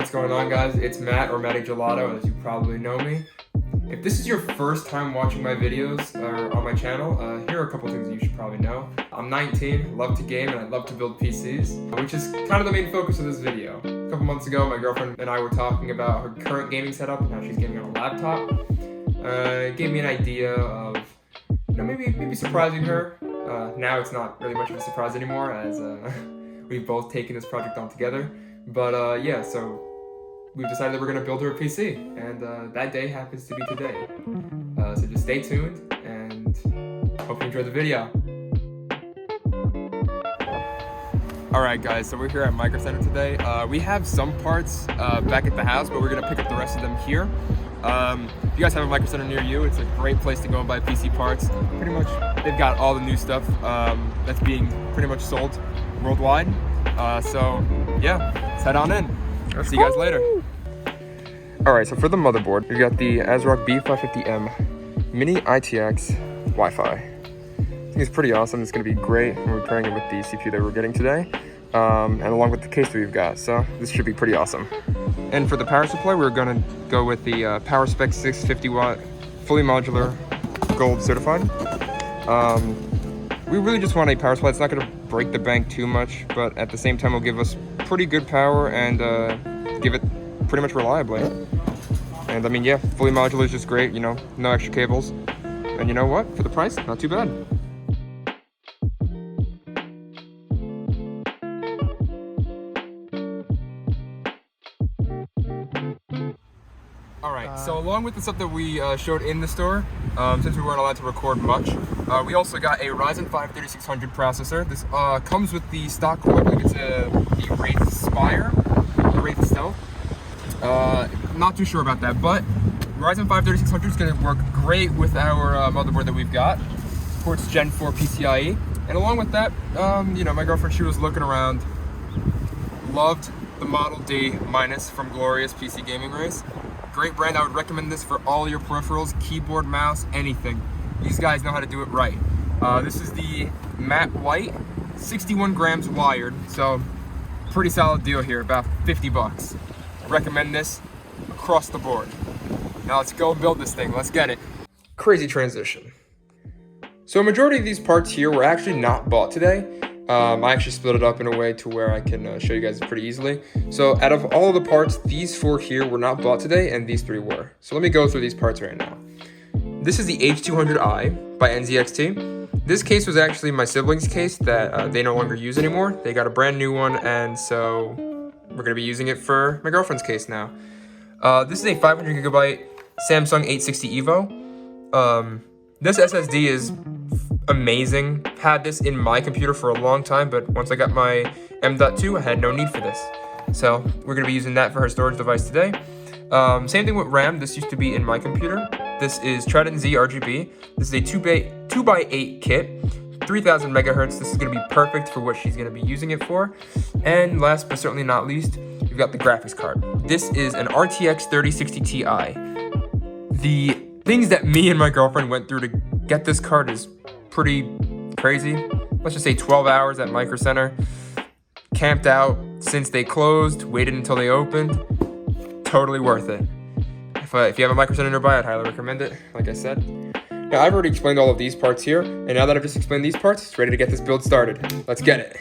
What's going on, guys? It's Matt, or Matty Gelato, as you probably know me. If this is your first time watching my videos on my channel, here are a couple things that you should probably know. I'm 19, love to game, and I love to build PCs, which is kind of the main focus of this video. A couple months ago, my girlfriend and I were talking about her current gaming setup and how she's gaming on a laptop. It gave me an idea of, maybe surprising her. Now it's not really much of a surprise anymore, as we've both taken this project on together. But yeah, so we've decided that we're going to build her a PC, and that day happens to be today. So just stay tuned, and hope you enjoy the video. Alright guys, so we're here at Micro Center today. We have some parts back at the house, but we're going to pick up the rest of them here. If you guys have a Micro Center near you, it's a great place to go and buy PC parts. Pretty much, they've got all the new stuff that's being pretty much sold worldwide. So yeah, let's head on in. I'll see you guys later. Alright, so for the motherboard, we've got the ASRock B550M Mini ITX Wi-Fi. I think it's pretty awesome. It's going to be great when we're pairing it with the CPU that we're getting today, and along with the case that we've got. So this should be pretty awesome. And for the power supply, we're going to go with the PowerSpec 650 watt, fully modular, gold certified. We really just want a power supply. It's not going to break the bank too much, but at the same time, will give us pretty good power and give it pretty much reliably. And I mean, yeah, fully modular is just great, you know, no extra cables. And you know what? For the price, not too bad. Alright, so along with the stuff that we showed in the store, since we weren't allowed to record much, we also got a Ryzen 5 3600 processor. This comes with the stock core. I believe it's the Wraith Spire, the Wraith Stealth. Not too sure about that, but Ryzen 5 3600 is going to work great with our motherboard that we've got. Supports Gen 4 PCIe, and along with that, you know, my girlfriend, she was looking around, loved the Model D minus from Glorious PC Gaming Race. Great brand. I would recommend this for all your peripherals, keyboard, mouse, anything. These guys know how to do it right. This is the matte white, 61 grams wired, so pretty solid deal here, about 50 bucks. Recommend this across the board. Now let's go and build this thing. Let's get it. Crazy transition. So a majority of these parts here were actually not bought today. I actually split it up in a way to where I can show you guys pretty easily. So out of all of the parts, these 4 here were not bought today, and these 3 were. So let me go through these parts right now. This is the H200i by NZXT. This case was actually my siblings' case that they no longer use anymore. They got a brand new one, and so we're going to be using it for my girlfriend's case now. This is a 500 gigabyte Samsung 860 EVO. This SSD is amazing. Had this in my computer for a long time, but once I got my M.2, I had no need for this. So we're going to be using that for her storage device today. Same thing with RAM. This used to be in my computer. This is Trident Z RGB. This is a 2x8 kit, 3000 megahertz. This is going to be perfect for what she's going to be using it for. And last but certainly not least, we've got the graphics card. This is an RTX 3060 Ti. The things that me and my girlfriend went through to get this card is pretty crazy. Let's just say 12 hours at Micro Center. Camped out since they closed, waited until they opened. Totally worth it. If you have a Micro Center nearby, I'd highly recommend it, like I said. Now, I've already explained all of these parts here, and now that I've just explained these parts, it's ready to get this build started. Let's get it.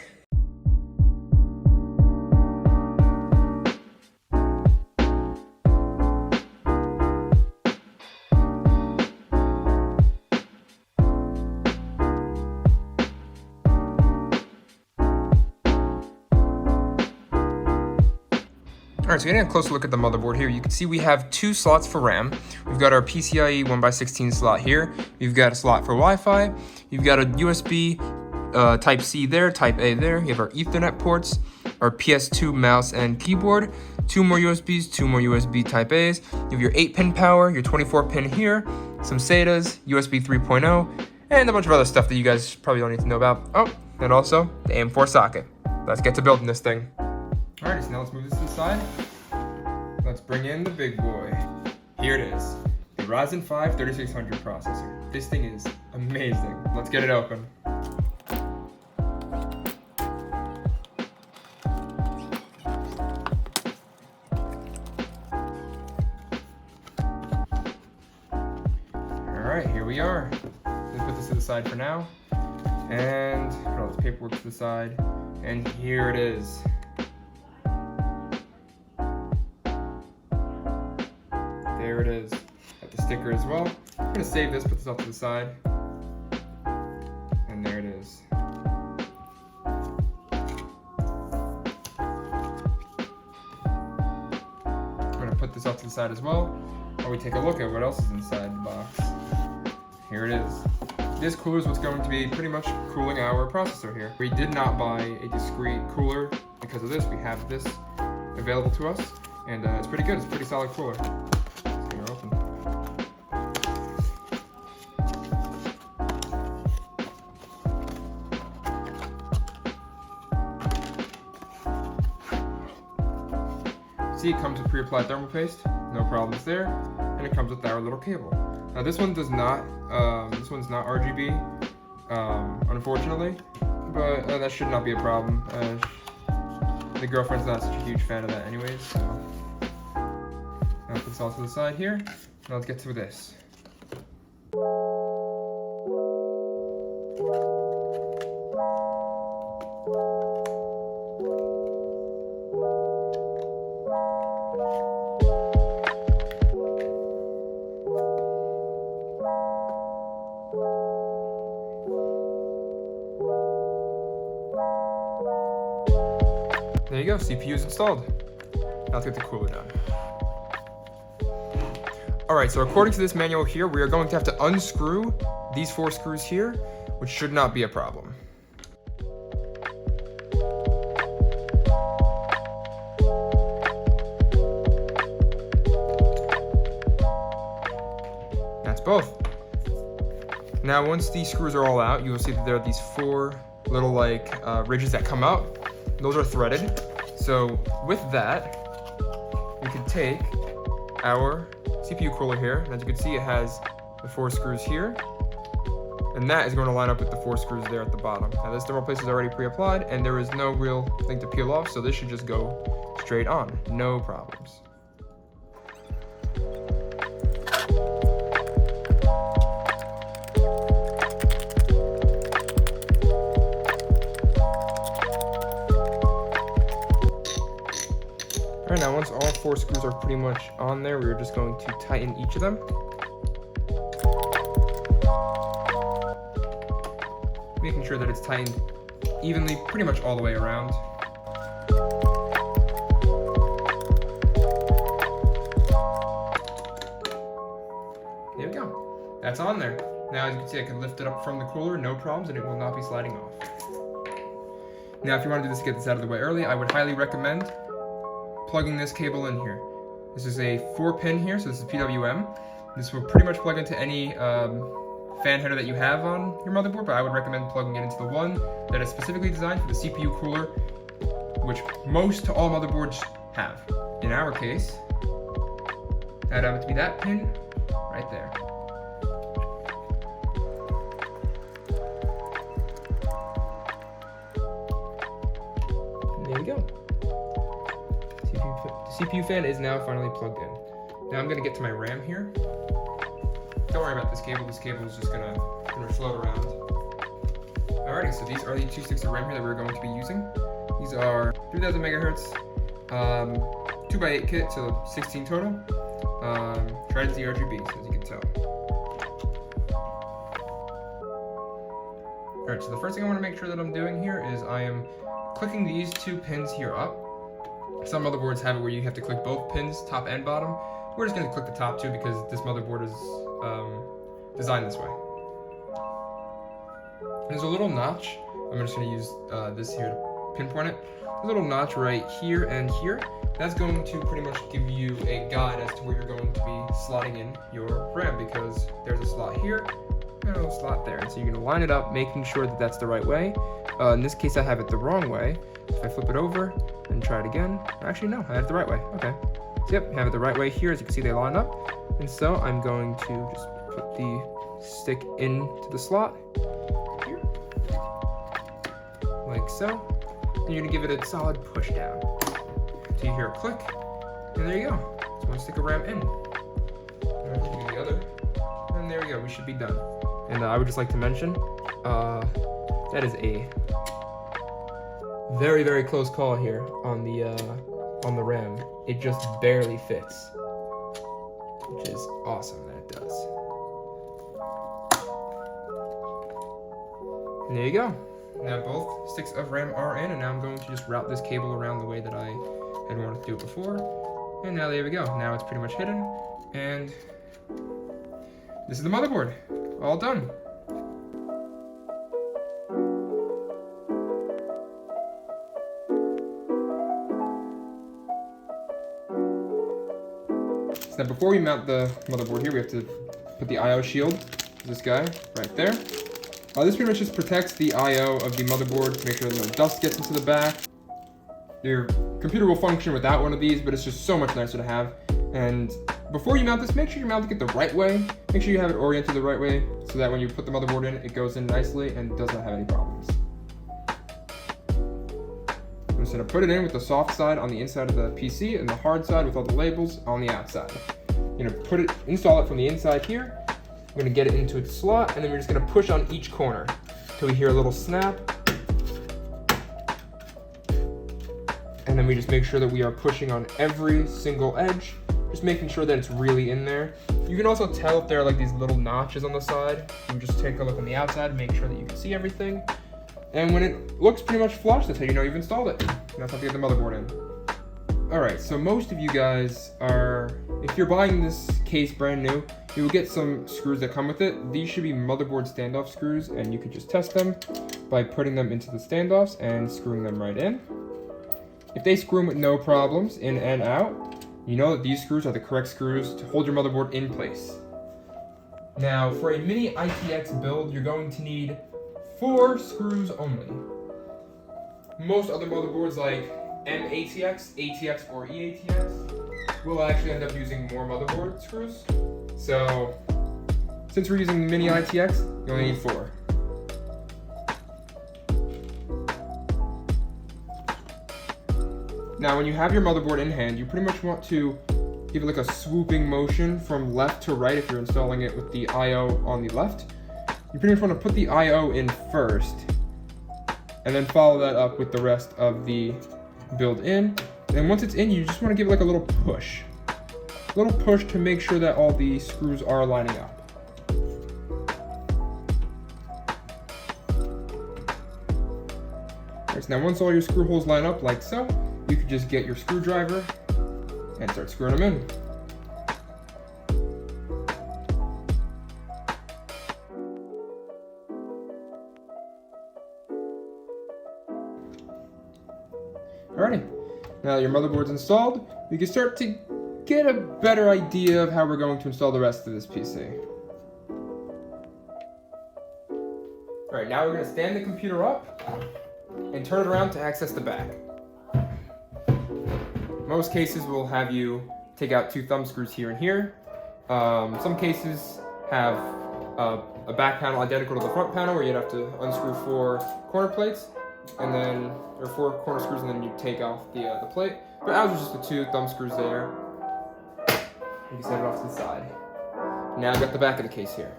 Alright, so getting a closer look at the motherboard here, you can see we have 2 slots for RAM. We've got our PCIe 1x16 slot here. We've got a slot for Wi-Fi. You've got a USB Type-C there, Type-A there. You have our Ethernet ports, our PS2 mouse and keyboard, 2 more USBs, 2 more USB Type-A's. You have your 8-pin power, your 24-pin here, some SATAs, USB 3.0, and a bunch of other stuff that you guys probably don't need to know about. Oh, and also the AM4 socket. Let's get to building this thing. Alright, so now let's move this to the side. Let's bring in the big boy. Here it is, the Ryzen 5 3600 processor. This thing is amazing. Let's get it open. right, here we are. Let's put this to the side for now. And put all this paperwork to the side. And here it is. There it is. Got the sticker as well. I'm gonna save this, put this off to the side. And there it is. I'm gonna put this off to the side as well, while we take a look at what else is inside the box. Here it is. This cooler is what's going to be pretty much cooling our processor here. We did not buy a discrete cooler because of this. We have this available to us, and it's pretty good. It's a pretty solid cooler. So you're open. See, it comes with pre-applied thermal paste. No problems there. And it comes with our little cable. Now this one does not, this one's not RGB, unfortunately, but that should not be a problem. The girlfriend's not such a huge fan of that anyways, so. Now put this all to the side here. Now let's get to this. There you go, CPU is installed. Now let's get the cooler done. Alright, so according to this manual here, we are going to have to unscrew these 4 screws here, which should not be a problem. That's both. Now once these screws are all out, you will see that there are these 4 little ridges that come out. Those are threaded. So with that, we can take our CPU cooler here, and as you can see, it has the 4 screws here, and that is going to line up with the 4 screws there at the bottom. Now this thermal paste is already pre-applied, and there is no real thing to peel off, so this should just go straight on, no problems. Alright, now once all 4 screws are pretty much on there, we're just going to tighten each of them. Making sure that it's tightened evenly pretty much all the way around. There we go. That's on there. Now as you can see, I can lift it up from the cooler, no problems, and it will not be sliding off. Now if you want to do this to get this out of the way early, I would highly recommend plugging this cable in here. This is a 4-pin here, so this is PWM. This will pretty much plug into any fan header that you have on your motherboard, but I would recommend plugging it into the one that is specifically designed for the CPU cooler, which most to all motherboards have. In our case, that happens to be that pin right there. And there we go. The CPU fan is now finally plugged in. Now I'm going to get to my RAM here. Don't worry about this cable is just gonna float around. Alrighty, so these are the 2 sticks of RAM here that we're going to be using. These are 3000 megahertz, 2x8 kit, so 16 total. Tried the RGBs, as you can tell. Alright, so the first thing I want to make sure that I'm doing here is I am clicking these 2 pins here up. Some motherboards have it where you have to click both pins, top and bottom. We're just going to click the top 2 because this motherboard is designed this way. There's a little notch. I'm just going to use this here to pinpoint it. A little notch right here and here. That's going to pretty much give you a guide as to where you're going to be slotting in your RAM, because there's a slot here and a slot there. And so you're going to line it up, making sure that that's the right way. In this case, I have it the wrong way. If I flip it over and try it again, actually no, I had it the right way. Okay. So yep, I have it the right way here. As you can see, they line up. And so I'm going to just put the stick into the slot here, like so. And you're gonna give it a solid push down. So you hear a click, and there you go. It's 1 stick of RAM in. And the other, and and there we go, we should be done. And I would just like to mention, that is a very, very close call here on the RAM. It just barely fits, which is awesome that it does. And there you go. Now both sticks of RAM are in, and now I'm going to just route this cable around the way that I had wanted to do it before. And now there we go. Now it's pretty much hidden, and this is the motherboard, all done. So now before we mount the motherboard here, we have to put the I/O shield, this guy right there. This pretty much just protects the I/O of the motherboard to make sure that no dust gets into the back. Your computer will function without one of these, but it's just so much nicer to have. And before you mount this, make sure you're mounting it the right way. Make sure you have it oriented the right way so that when you put the motherboard in, it goes in nicely and does not have any problems. I'm just going to put it in with the soft side on the inside of the PC and the hard side with all the labels on the outside. You're going to install it from the inside here. We're going to get it into its slot, and then we're just going to push on each corner till we hear a little snap. And then we just make sure that we are pushing on every single edge, just making sure that it's really in there. You can also tell if there are like these little notches on the side. You just take a look on the outside, make sure that you can see everything. And when it looks pretty much flush, that's how you know you've installed it. Now it's time to get the motherboard in. Alright, so most of you guys are, if you're buying this case brand new, you will get some screws that come with it. These should be motherboard standoff screws, and you can just test them by putting them into the standoffs and screwing them right in. If they screw them with no problems, in and out, you know that these screws are the correct screws to hold your motherboard in place. Now, for a mini ITX build, you're going to need 4 screws only. Most other motherboards like M-ATX, ATX, or eATX will actually end up using more motherboard screws. So, since we're using mini ITX, you only need 4. Now, when you have your motherboard in hand, you pretty much want to give it like a swooping motion from left to right if you're installing it with the I/O on the left. You pretty much want to put the I/O in first, and then follow that up with the rest of the build in. And once it's in, you just want to give it like a little push. A little push to make sure that all the screws are lining up. Alright, so now once all your screw holes line up like so, you can just get your screwdriver and start screwing them in. Alrighty, now that your motherboard's installed, we can start to get a better idea of how we're going to install the rest of this PC. Alright, now we're going to stand the computer up and turn it around to access the back. Most cases will have you take out 2 thumb screws here and here. Some cases have a back panel identical to the front panel where you'd have to unscrew 4 corner plates, and then, or 4 corner screws, and then you take off the plate. But ours is just the 2 thumb screws there. You can set it off to the side. Now I've got the back of the case here.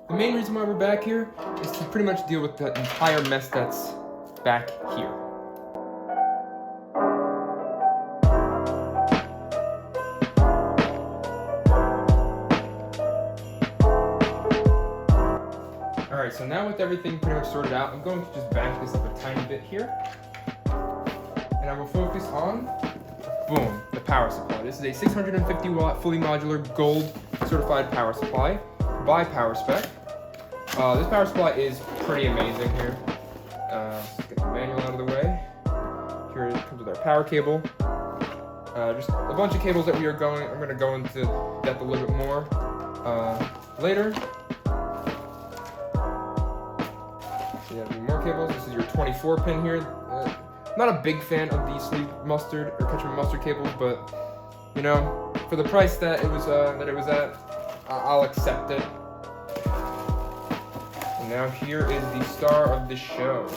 The main reason why we're back here is to pretty much deal with the entire mess that's back here. Alright, so now with everything pretty much sorted out, I'm going to just back this up a tiny bit here. And I will focus on, boom, the power supply. This is a 650 watt fully modular gold certified power supply by PowerSpec. This power supply is pretty amazing here. Let's get the manual out of the way. Here it comes with our power cable. Just a bunch of cables that I'm going to go into depth a little bit more later. So you have more cables. This is your 24 pin here. Not a big fan of the sleeve mustard or ketchup mustard cables, but you know, for the price that it was at, I'll accept it. And now here is the star of the show.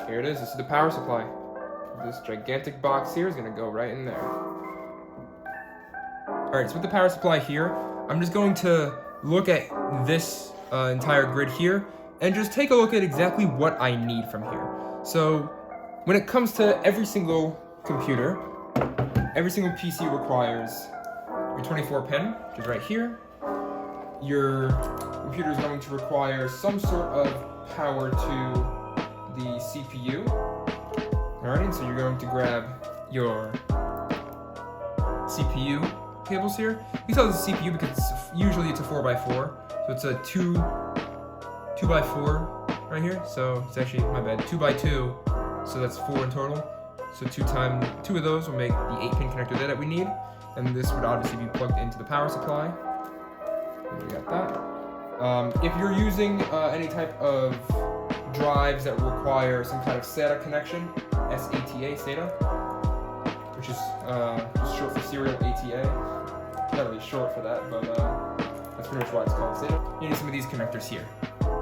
Here it is. This is the power supply. This gigantic box here is going to go right in there. Alright, so with the power supply here, I'm just going to look at this entire grid here and just take a look at exactly what I need from here. So when it comes to every single computer, every single PC requires your 24 pin, which is right here. Your computer is going to require some sort of power to the CPU. Alright, and so you're going to grab your CPU cables here. You tell it's a CPU because usually it's a 4x4, so it's a 2x4 right here. So it's actually, my bad, 2x2, so that's 4 in total. So two of those will make the 8-pin connector there that we need, and this would obviously be plugged into the power supply. And we got that. If you're using any type of drives that require some kind of SATA connection, SATA, which is just short for serial ATA. Not really short for that, but that's pretty much why it's called SATA. You need some of these connectors here.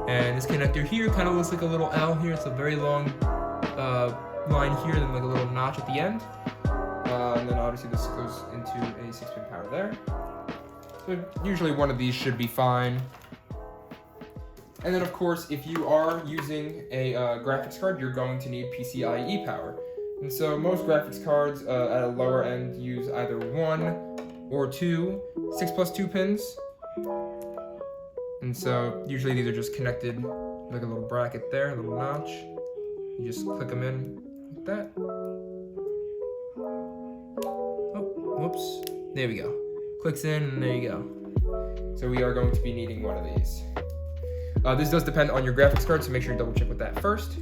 And this connector here kind of looks like a little L here. It's a very long line here, then like a little notch at the end. And then obviously this goes into a 6-pin power there. So usually one of these should be fine. And then of course, if you are using a graphics card, you're going to need PCIe power. And so most graphics cards at a lower end use either 1 or 2 6+2 pins. And so usually these are just connected like a little bracket there, a little notch. You just click them in like that. Oh, whoops. There we go. Clicks in and there you go. So we are going to be needing one of these. This does depend on your graphics card, so make sure you double check with that first.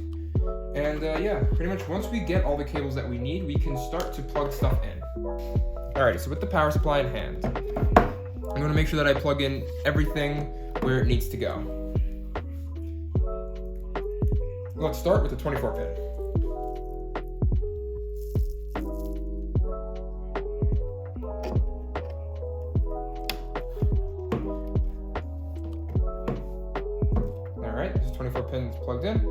And yeah, pretty much once we get all the cables that we need, we can start to plug stuff in. Alrighty, so with the power supply in hand, I'm going to make sure that I plug in everything where it needs to go. Let's start with the 24 pin. Alright, this 24 pin is plugged in.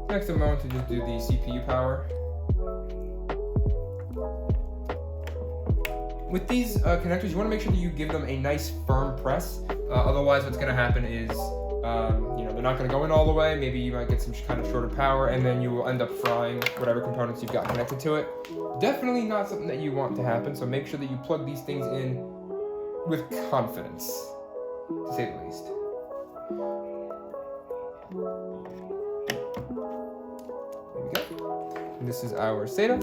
Next, I'm going to just do the CPU power. With these connectors, you want to make sure that you give them a nice firm press. Otherwise, what's going to happen is, they're not going to go in all the way. Maybe you might get some kind of shorter power, and then you will end up frying whatever components you've got connected to it. Definitely not something that you want to happen. So make sure that you plug these things in with confidence, to say the least. There we go. And this is our SATA.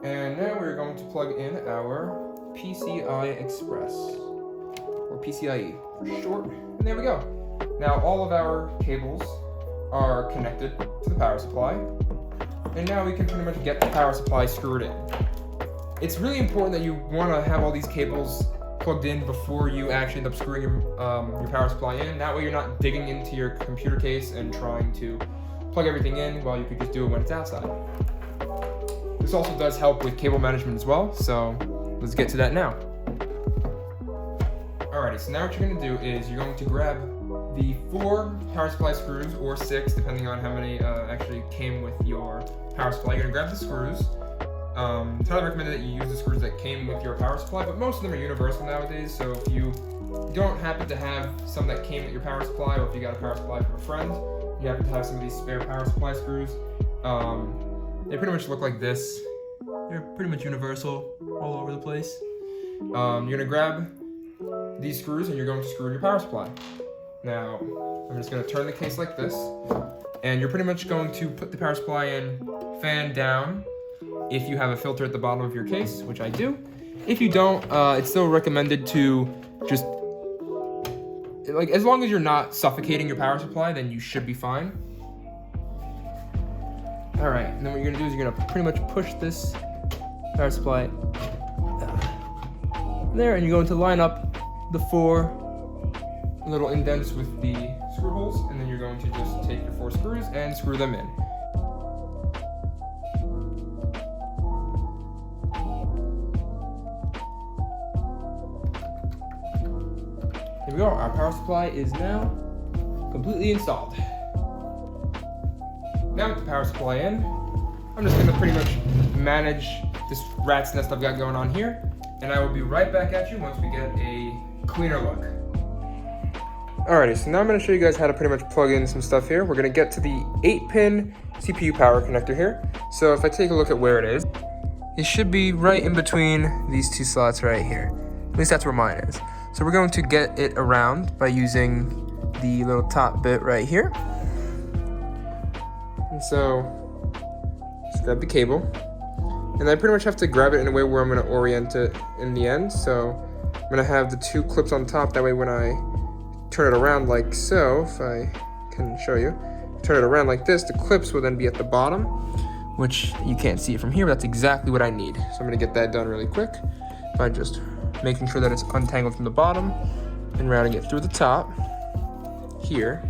And now we're going to plug in our PCI Express, or PCIe for short. And there we go. Now all of our cables are connected to the power supply. And now we can pretty much get the power supply screwed in. It's really important that you want to have all these cables plugged in before you actually end up screwing your power supply in. That way you're not digging into your computer case and trying to plug everything in while you could just do it when it's outside. This also does help with cable management as well, so let's get to that now. Alrighty, so now what you're going to do is you're going to grab the 4 power supply screws, or 6, depending on how many actually came with your power supply. You're going to grab the screws. It's highly recommended that you use the screws that came with your power supply, but most of them are universal nowadays, so if you don't happen to have some that came with your power supply, or if you got a power supply from a friend, you happen to have some of these spare power supply screws, they pretty much look like this. They're pretty much universal all over the place. You're going to grab these screws and you're going to screw in your power supply. Now, I'm just going to turn the case like this, and you're pretty much going to put the power supply in fan down if you have a filter at the bottom of your case, which I do. If you don't, it's still recommended to just, as long as you're not suffocating your power supply, then you should be fine. Alright, and then what you're going to do is you're going to pretty much push this power supply there, and you're going to line up the 4 little indents with the screw holes, and then you're going to just take your 4 screws and screw them in. Here we go, our power supply is now completely installed. Now with the power supply in, I'm just going to pretty much manage this rat's nest I've got going on here, and I will be right back at you once we get a cleaner look. Alrighty, so now I'm going to show you guys how to pretty much plug in some stuff here. We're going to get to the 8-pin CPU power connector here. So if I take a look at where it is, it should be right in between these two slots right here. At least that's where mine is. So we're going to get it around by using the little top bit right here. And so, just grab the cable. And I pretty much have to grab it in a way where I'm going to orient it in the end. So I'm going to have the two clips on top. That way when I turn it around like so, if I can show you, turn it around like this, the clips will then be at the bottom, which you can't see it from here, but that's exactly what I need. So I'm going to get that done really quick by just making sure that it's untangled from the bottom and routing it through the top here.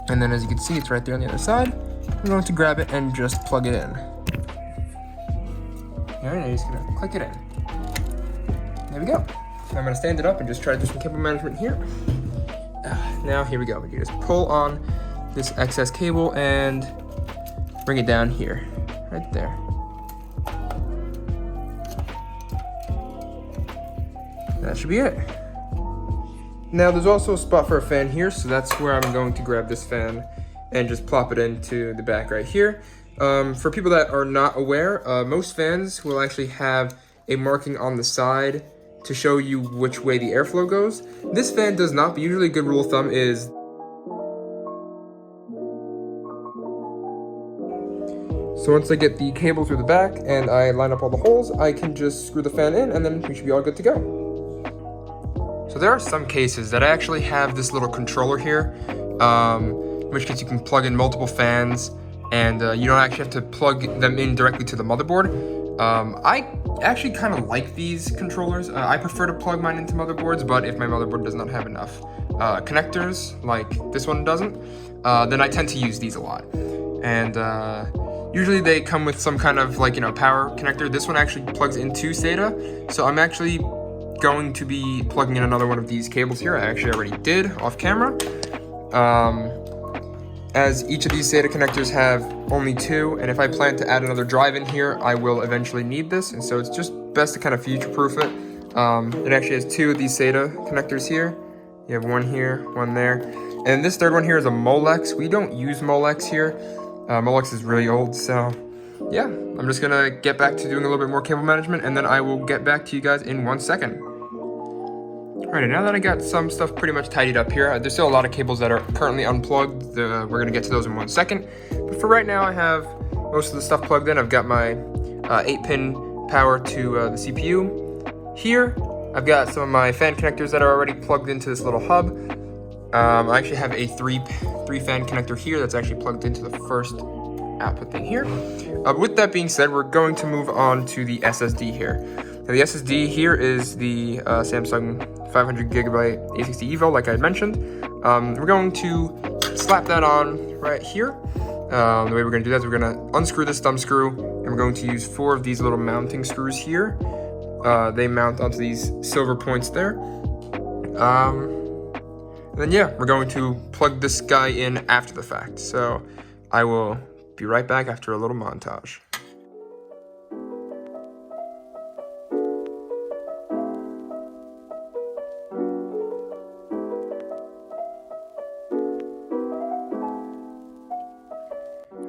And then as you can see, it's right there on the other side. I'm going to grab it and just plug it in. Here, and I'm just going to click it in. There we go. So I'm going to stand it up and just try to do some cable management here. Now here we go. You just pull on this excess cable and bring it down here, right there. That should be it. Now there's also a spot for a fan here, so that's where I'm going to grab this fan and just plop it into the back right here. For people that are not aware, most fans will actually have a marking on the side to show you which way the airflow goes. This fan does not, but usually a good rule of thumb is so once I get the cable through the back and I line up all the holes, I can just screw the fan in and then we should be all good to go. So there are some cases that I actually have this little controller here, in which case you can plug in multiple fans and you don't actually have to plug them in directly to the motherboard. I actually kind of like these controllers. I prefer to plug mine into motherboards, but if my motherboard does not have enough connectors, like this one doesn't, then I tend to use these a lot. And usually they come with some kind of power connector. This one actually plugs into SATA, so I'm actually going to be plugging in another one of these cables here. I actually already did off camera. As each of these SATA connectors have only two, and if I plan to add another drive in here, I will eventually need this, and so it's just best to kind of future-proof it. It actually has two of these SATA connectors here. You have one here, one there, and this third one here is a Molex. We don't use Molex here. Molex is really old, so yeah, I'm just gonna get back to doing a little bit more cable management, and then I will get back to you guys in 1 second. Alright, now that I got some stuff pretty much tidied up here, there's still a lot of cables that are currently unplugged. We're going to get to those in 1 second. But for right now, I have most of the stuff plugged in. I've got my 8-pin power to the CPU here. I've got some of my fan connectors that are already plugged into this little hub. I actually have a three fan connector here that's actually plugged into the first output thing here. With that being said, we're going to move on to the SSD here. Now the SSD here is the Samsung 500 gigabyte A60 EVO, like I had mentioned. We're going to slap that on right here. The way we're going to do that is we're going to unscrew this thumb screw, and we're going to use 4 of these little mounting screws here. They mount onto these silver points there. And then yeah, we're going to plug this guy in after the fact. So I will be right back after a little montage.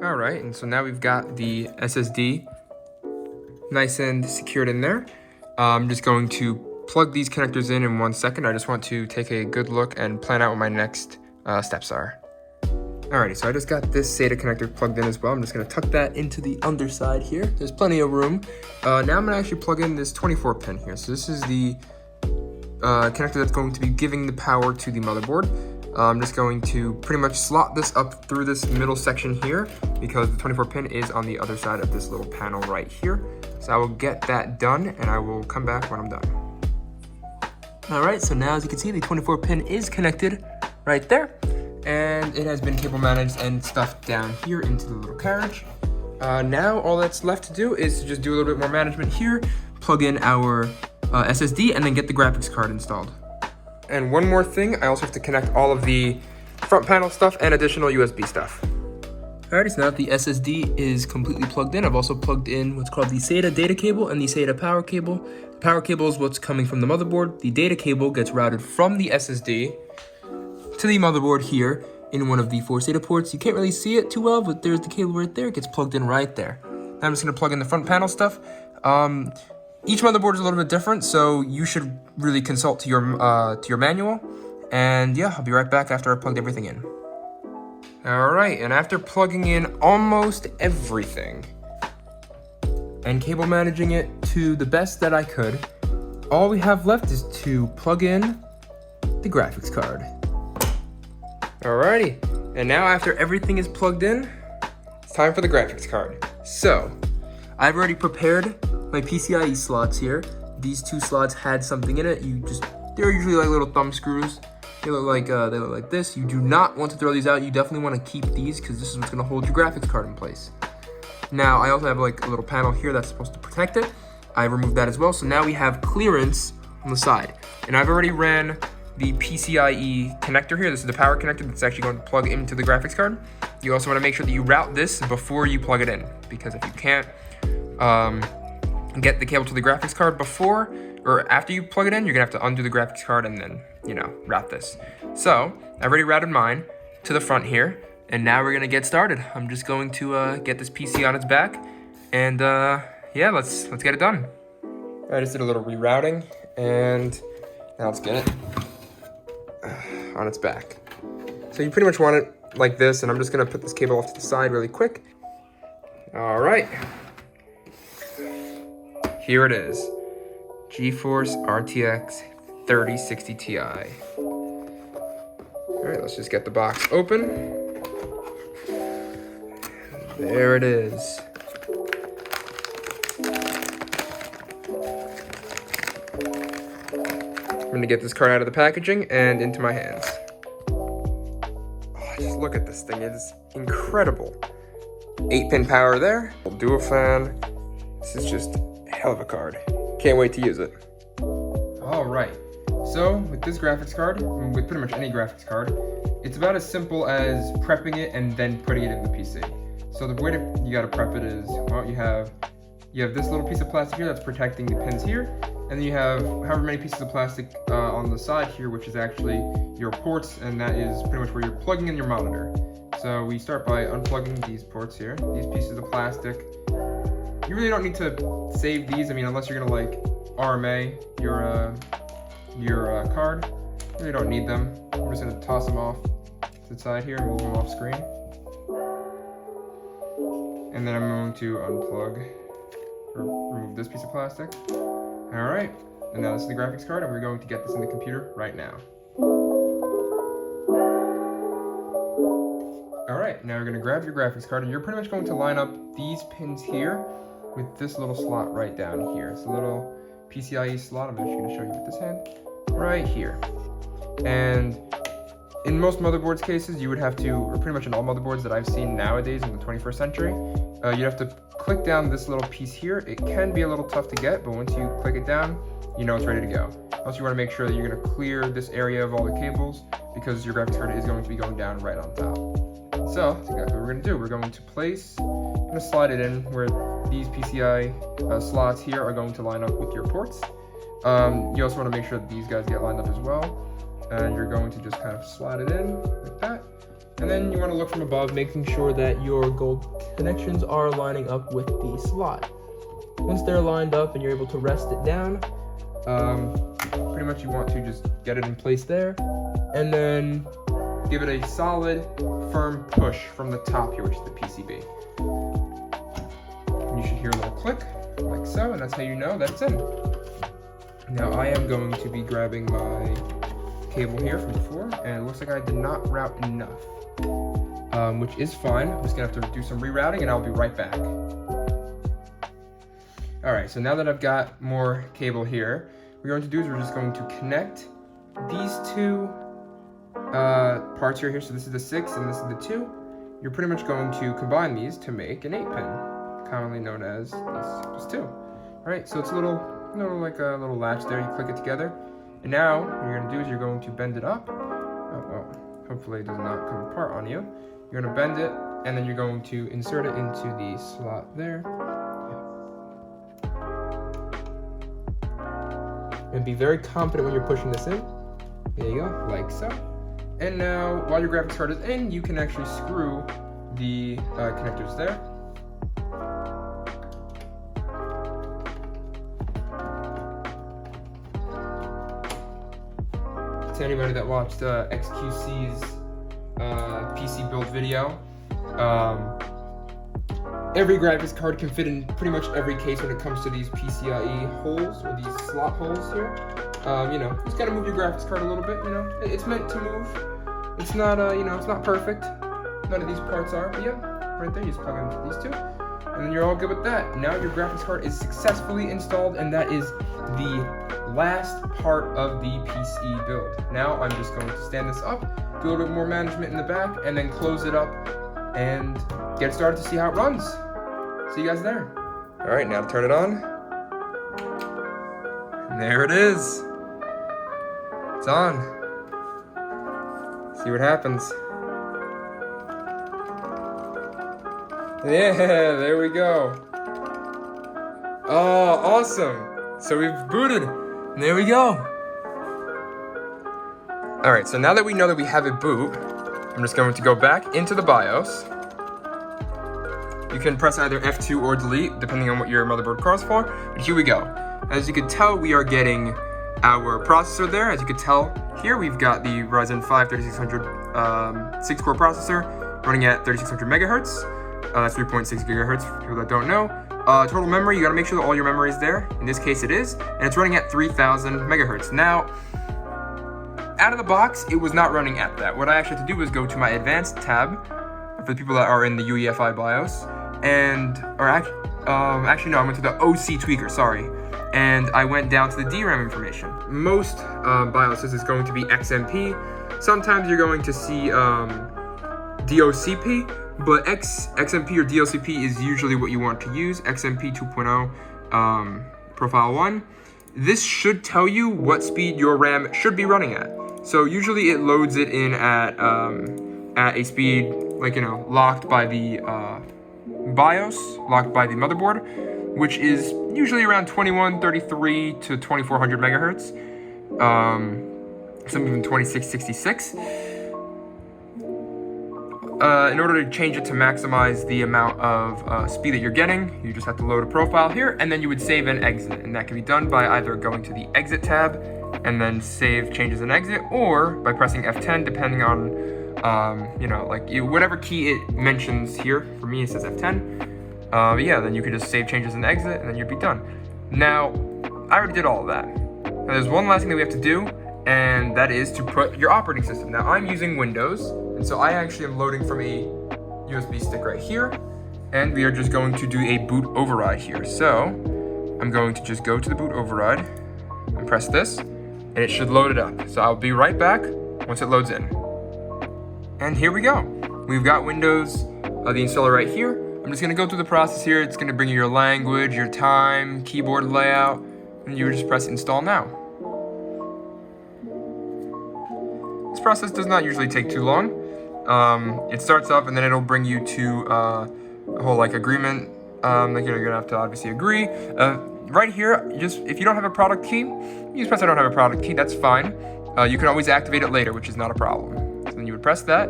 Alright, and so now we've got the SSD nice and secured in there. I'm just going to plug these connectors in 1 second. I just want to take a good look and plan out what my next steps are. Alrighty, so I just got this SATA connector plugged in as well. I'm just going to tuck that into the underside here. There's plenty of room. Now I'm going to actually plug in this 24 pin here. So this is the connector that's going to be giving the power to the motherboard. I'm just going to pretty much slot this up through this middle section here because the 24 pin is on the other side of this little panel right here. So I will get that done and I will come back when I'm done. Alright, so now as you can see, the 24 pin is connected right there. And it has been cable managed and stuffed down here into the little carriage. Now all that's left to do is to just do a little bit more management here, plug in our SSD, and then get the graphics card installed. And one more thing, I also have to connect all of the front panel stuff and additional USB stuff. Alrighty, so now that the SSD is completely plugged in, I've also plugged in what's called the SATA data cable and the SATA power cable. The power cable is what's coming from the motherboard. The data cable gets routed from the SSD to the motherboard here in one of the 4 SATA ports. You can't really see it too well, but there's the cable right there. It gets plugged in right there. Now I'm just gonna plug in the front panel stuff. Each motherboard is a little bit different, so you should really consult to your manual. And yeah, I'll be right back after I plugged everything in. All right, and after plugging in almost everything and cable managing it to the best that I could, all we have left is to plug in the graphics card. Alrighty, and now after everything is plugged in, it's time for the graphics card. So, I've already prepared my PCIe slots here. These 2 slots had something in it. They're usually like little thumb screws. They look like this. You do not want to throw these out. You definitely want to keep these because this is what's going to hold your graphics card in place. Now, I also have like a little panel here that's supposed to protect it. I removed that as well. So now we have clearance on the side. And I've already ran the PCIe connector here. This is the power connector that's actually going to plug into the graphics card. You also want to make sure that you route this before you plug it in, because if you can't get the cable to the graphics card before or after you plug it in, you're gonna have to undo the graphics card and then, route this. So I've already routed mine to the front here, and now we're gonna get started. I'm just going to get this PC on its back, and yeah, let's get it done. I just did a little rerouting, and now let's get it on its back. So you pretty much want it like this, and I'm just gonna put this cable off to the side really quick. All right. Here it is, GeForce RTX 3060 Ti. All right, let's just get the box open. There it is. I'm gonna get this card out of the packaging and into my hands. Oh, just look at this thing, it is incredible. 8-pin power there, dual fan. This is just hell of a card. Can't wait to use it. All right, so with this graphics card, with pretty much any graphics card, it's about as simple as prepping it and then putting it in the PC. So the way you gotta prep it is, well, you have this little piece of plastic here that's protecting the pins here, and then you have however many pieces of plastic on the side here, which is actually your ports, and that is pretty much where you're plugging in your monitor. So we start by unplugging these ports here, these pieces of plastic. You really don't need to save these. I mean, unless you're gonna like RMA your card, you really don't need them. I'm just gonna toss them off to the side here and move them off screen. And then I'm going to unplug or remove this piece of plastic. All right, and now this is the graphics card, and we're going to get this in the computer right now. All right, now we're gonna grab your graphics card, and you're pretty much going to line up these pins here with this little slot right down here. It's a little PCIe slot. I'm actually gonna show you with this hand, right here. And in most motherboards cases, you would have to, or pretty much in all motherboards that I've seen nowadays in the 21st century, you'd have to click down this little piece here. It can be a little tough to get, but once you click it down, you know it's ready to go. Also, you want to make sure that you're going to clear this area of all the cables, because your graphics card is going to be going down right on top. So that's exactly what we're going to do. We're going to slide it in where these PCI slots here are going to line up with your ports. You also want to make sure that these guys get lined up as well. And you're going to just kind of slide it in like that. And then you want to look from above, making sure that your gold connections are lining up with the slot. Once they're lined up and you're able to rest it down, pretty much you want to just get it in place there, and then give it a solid, firm push from the top here, which is the PCB. And you should hear a little click, like so, and that's how you know that's in. Now I am going to be grabbing my cable here from before, and it looks like I did not route enough, which is fine. I'm just gonna have to do some rerouting, and I'll be right back. All right, so now that I've got more cable here, what we're going to do is we're just going to connect these two parts here. So this is the 6 and this is the 2. You're pretty much going to combine these to make an 8-pin, commonly known as the 6+2. All right, so it's a little like a little latch there. You click it together. And now, what you're going to do is you're going to bend it up. Oh, well, hopefully it does not come apart on you. You're going to bend it and then you're going to insert it into the slot there. And be very confident when you're pushing this in. There you go, like so. And now, while your graphics card is in, you can actually screw the connectors there. To anybody that watched XQC's PC build video, every graphics card can fit in pretty much every case when it comes to these PCIe holes, or these slot holes here. You know, just gotta move your graphics card a little bit, you know. It's meant to move. It's not, you know, it's not perfect. None of these parts are, but yeah, right there, you just plug into these two. And then you're all good with that. Now your graphics card is successfully installed, and that is the last part of the PC build. Now I'm just going to stand this up, do a little bit more management in the back, and then close it up and get started to see how it runs. See you guys there. All right, now to turn it on. And there it is. It's on. See what happens. Yeah, there we go. Oh, awesome. So we've booted. There we go. All right, so now that we know that we have a boot, I'm just going to go back into the BIOS. You can press either F2 or delete, depending on what your motherboard calls for. But here we go. As you can tell, we are getting our processor there. As you can tell, here we've got the Ryzen 5 3600 6-core processor running at 3600 megahertz. That's 3.6 gigahertz for people that don't know. Total memory, you gotta make sure that all your memory is there. In this case, it is, and it's running at 3000 megahertz. Now, out of the box, it was not running at that. What I actually had to do was go to my advanced tab for the people that are in the UEFI BIOS, actually no, I went to the OC tweaker, sorry. And I went down to the DRAM information. Most BIOSes is going to be XMP. Sometimes you're going to see DOCP, but XMP or DLCP is usually what you want to use. XMP 2.0 profile 1. This should tell you what speed your RAM should be running at. So usually it loads it in at a speed, like, you know, locked by the BIOS, locked by the motherboard, which is usually around 2133 to 2400 megahertz. Some even 2666. In order to change it to maximize the amount of speed that you're getting, you just have to load a profile here, and then you would save and exit. And that can be done by either going to the exit tab and then save changes and exit, or by pressing F10, depending on, you know, like whatever key it mentions here. For me, it says F10. But yeah, then you could just save changes and exit, and then you'd be done. Now, I already did all of that. Now, there's one last thing that we have to do, and that is to put your operating system. Now, I'm using Windows, and so I actually am loading from a USB stick right here, and we are just going to do a boot override here. So, I'm going to just go to the boot override and press this, and it should load it up. So I'll be right back once it loads in. And here we go. We've got Windows, the installer right here. I'm just gonna go through the process here. It's gonna bring you your language, your time, keyboard layout, and you just press install now. This process does not usually take too long. It starts up and then it'll bring you to a whole like agreement. Like you're gonna have to obviously agree. Right here, if you don't have a product key, you just press I don't have a product key, that's fine. You can always activate it later, which is not a problem. So then you would press that.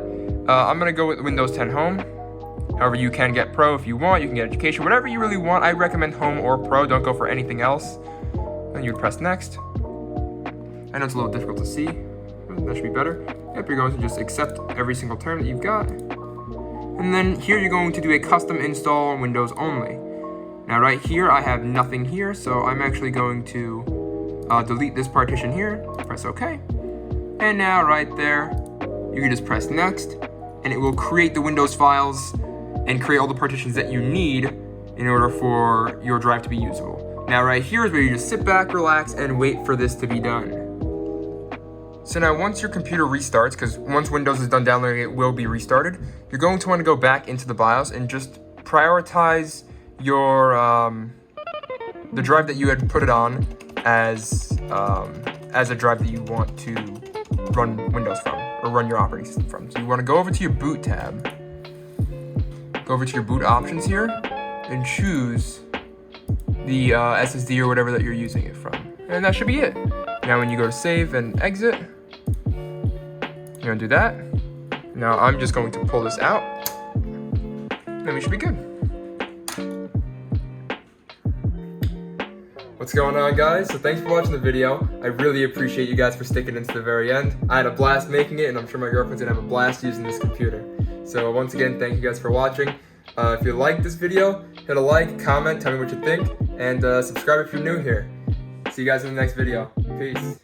I'm gonna go with Windows 10 Home. However, you can get Pro if you want, you can get Education, whatever you really want. I recommend Home or Pro, don't go for anything else. Then you would press Next. I know it's a little difficult to see, but that should be better. Yep, you're going to just accept every single term that you've got. And then here you're going to do a custom install on Windows only. Now right here, I have nothing here, so I'm actually going to delete this partition here, press OK. And now right there, you can just press Next, and it will create the Windows files and create all the partitions that you need in order for your drive to be usable. Now right here is where you just sit back, relax, and wait for this to be done. So now once your computer restarts, because once Windows is done downloading, it will be restarted, you're going to want to go back into the BIOS and just prioritize your the drive that you had put it on as a drive that you want to run Windows from, or run your operating system from. So you want to go over to your boot tab. go over to your boot options here and choose the SSD or whatever that you're using it from. And that should be it. Now when you go to save and exit, you're gonna do that. Now I'm just going to pull this out, then we should be good. What's going on, guys? So thanks for watching the video. I really appreciate you guys for sticking into the very end. I had a blast making it, and I'm sure my girlfriend's gonna have a blast using this computer. So once again, thank you guys for watching. If you liked this video, hit a like, comment, tell me what you think, and subscribe if you're new here. See you guys in the next video. Peace.